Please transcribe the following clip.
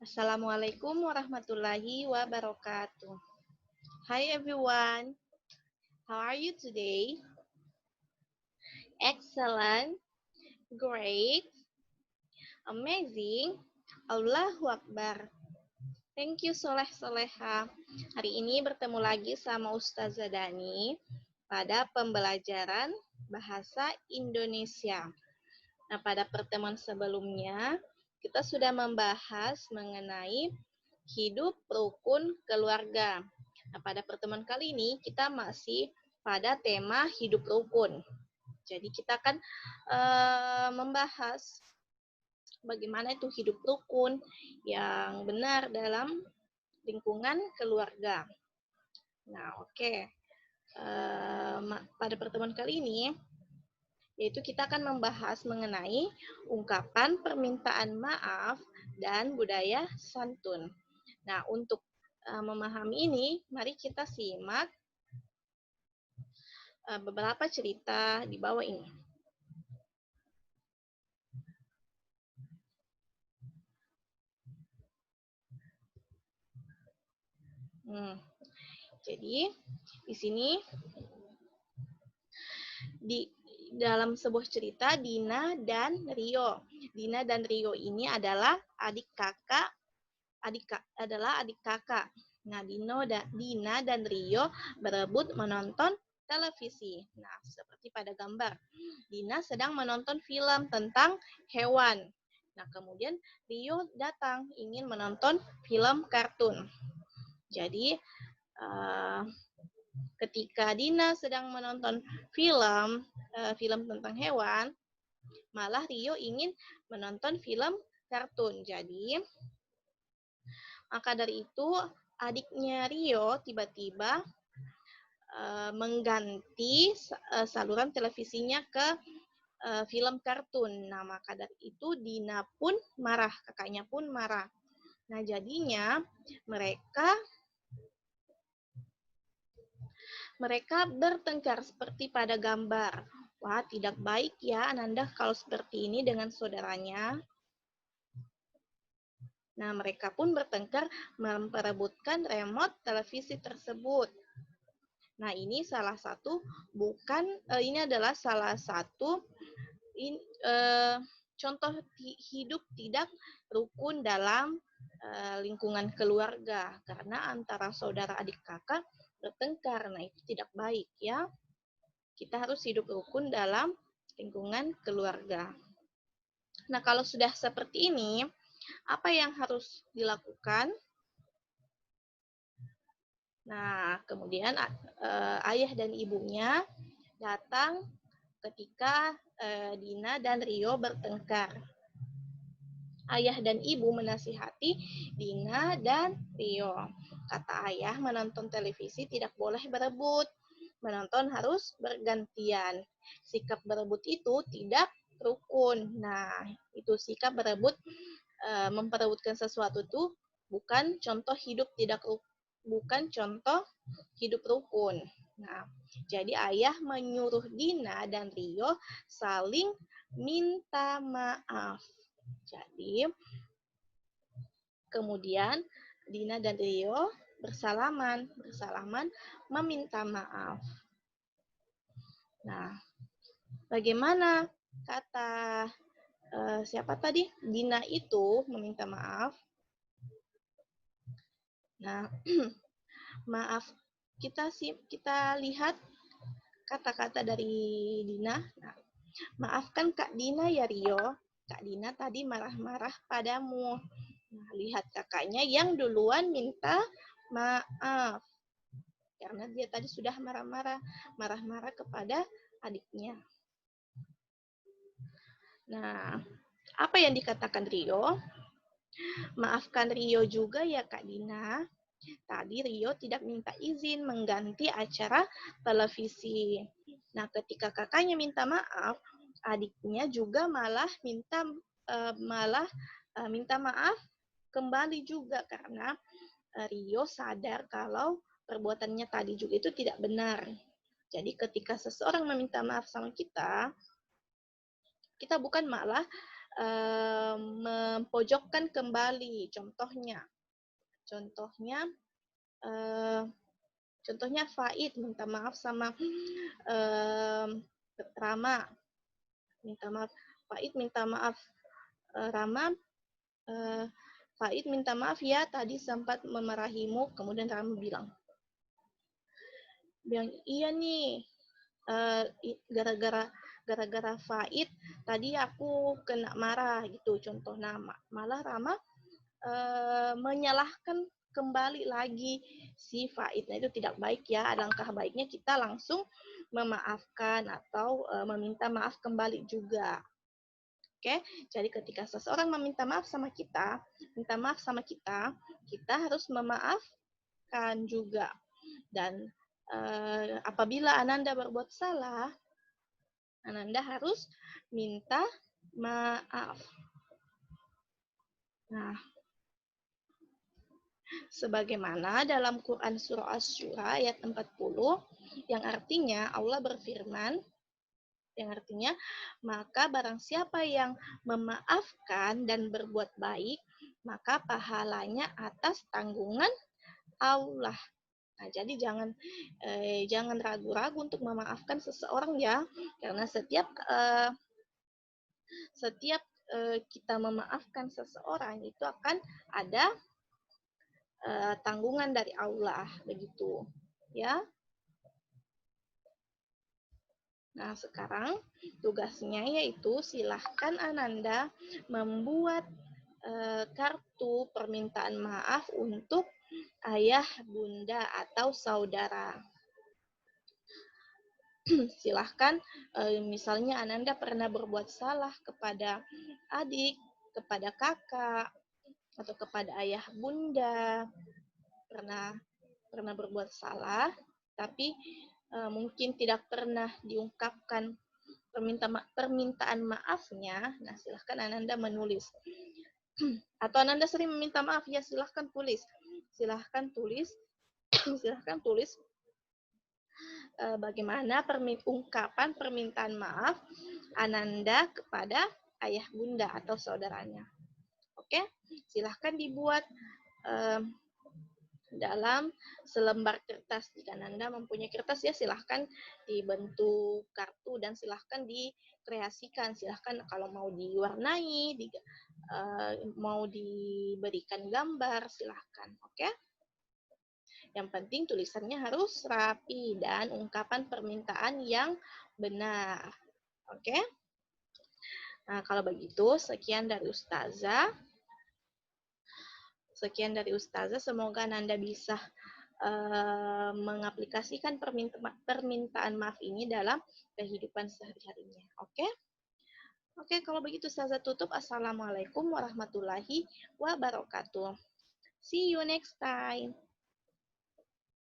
Assalamualaikum warahmatullahi wabarakatuh. Hi everyone, how are you today? Excellent, great, amazing, Allahu Akbar. Thank you Soleh Soleha. Hari ini bertemu lagi sama Ustazah Dani pada pembelajaran bahasa Indonesia. Nah, pada pertemuan sebelumnya kita sudah membahas mengenai hidup rukun keluarga. Nah, pada pertemuan kali ini kita masih pada tema hidup rukun. Jadi kita akan membahas bagaimana itu hidup rukun yang benar dalam lingkungan keluarga. Nah, oke. Pada pertemuan kali ini yaitu kita akan membahas mengenai ungkapan permintaan maaf dan budaya santun. Nah, untuk memahami ini, mari kita simak beberapa cerita di bawah ini. Jadi, di sini di dalam sebuah cerita Dina dan Rio. Dina dan Rio ini adalah adik kakak. Nah, Dina dan Rio berebut menonton televisi. Nah, seperti pada gambar. Dina sedang menonton film tentang hewan. Nah, kemudian Rio datang ingin menonton film kartun. Jadi, ketika Dina sedang menonton film tentang hewan, malah Rio ingin menonton film kartun. Jadi, maka dari itu adiknya Rio tiba-tiba mengganti saluran televisinya ke film kartun. Nah, maka dari itu Dina pun marah, kakaknya pun marah. Nah, jadinya mereka bertengkar seperti pada gambar. Wah, tidak baik ya Ananda kalau seperti ini dengan saudaranya. Nah, mereka pun bertengkar memperebutkan remote televisi tersebut. Nah, ini adalah salah satu contoh hidup tidak rukun dalam lingkungan keluarga, karena antara saudara adik kakak bertengkar. Nah, itu tidak baik ya. Kita harus hidup rukun dalam lingkungan keluarga. Nah, kalau sudah seperti ini, apa yang harus dilakukan? Nah, kemudian ayah dan ibunya datang ketika Dina dan Rio bertengkar. Ayah dan ibu menasihati Dina dan Rio. Kata ayah, menonton televisi tidak boleh berebut. Menonton harus bergantian. Sikap berebut itu tidak rukun. Nah, itu sikap berebut, memperebutkan sesuatu itu bukan contoh hidup rukun. Nah, jadi ayah menyuruh Dina dan Rio saling minta maaf. Jadi, kemudian Dina dan Rio bersalaman meminta maaf. Nah, bagaimana kata siapa tadi? Dina itu meminta maaf. Nah, maaf, kita lihat kata-kata dari Dina. Nah, maafkan Kak Dina ya Rio. Kak Dina tadi marah-marah padamu. Nah, lihat kakaknya yang duluan minta maaf. Karena dia tadi sudah marah-marah kepada adiknya. Nah, apa yang dikatakan Rio? Maafkan Rio juga ya Kak Dina. Tadi Rio tidak minta izin mengganti acara televisi. Nah, ketika kakaknya minta maaf, adiknya juga malah minta maaf kembali juga karena Rio sadar kalau perbuatannya tadi juga itu tidak benar. Jadi ketika seseorang meminta maaf sama kita bukan malah Mempojokkan kembali. Contohnya Faid minta maaf sama Rama, minta maaf. Faid minta maaf Rama. Faid minta maaf ya, tadi sempat memarahimu. Kemudian Rama bilang iya nih, gara-gara Faid tadi aku kena marah gitu. Contoh nama, malah Rama menyalahkan kembali lagi si Faid. Nah, itu tidak baik ya. Alangkah baiknya kita langsung memaafkan atau meminta maaf kembali juga. Oke, jadi ketika seseorang meminta maaf sama kita, kita harus memaafkan juga. Dan apabila Ananda berbuat salah, Ananda harus minta maaf. Nah, sebagaimana dalam Quran Surah Asy-Syura ayat 40, yang artinya Allah berfirman, yang artinya, maka barang siapa yang memaafkan dan berbuat baik, maka pahalanya atas tanggungan Allah. Nah, jadi jangan ragu-ragu untuk memaafkan seseorang ya, karena setiap kita memaafkan seseorang itu akan ada tanggungan dari Allah, begitu ya. Nah, sekarang tugasnya yaitu silahkan Ananda membuat kartu permintaan maaf untuk ayah, bunda, atau saudara. Silahkan, misalnya Ananda pernah berbuat salah kepada adik, kepada kakak, atau kepada ayah, bunda, pernah berbuat salah, tapi mungkin tidak pernah diungkapkan permintaan maafnya. Nah, silahkan Ananda menulis. Atau Ananda sering meminta maaf, ya silahkan tulis. Silahkan tulis bagaimana ungkapan permintaan maaf Ananda kepada ayah, bunda, atau saudaranya. Oke, silahkan dibuat dalam selembar kertas. Jika Anda mempunyai kertas, ya silahkan dibentuk kartu dan silahkan dikreasikan. Silahkan kalau mau diwarnai, mau diberikan gambar, silahkan. Oke? Yang penting tulisannya harus rapi dan ungkapan permintaan yang benar. Oke? Nah, kalau begitu, sekian dari Ustazah. Semoga Anda bisa mengaplikasikan permintaan maaf ini dalam kehidupan sehari-harinya. Oke? Oke, kalau begitu Ustazah tutup. Assalamualaikum warahmatullahi wabarakatuh. See you next time.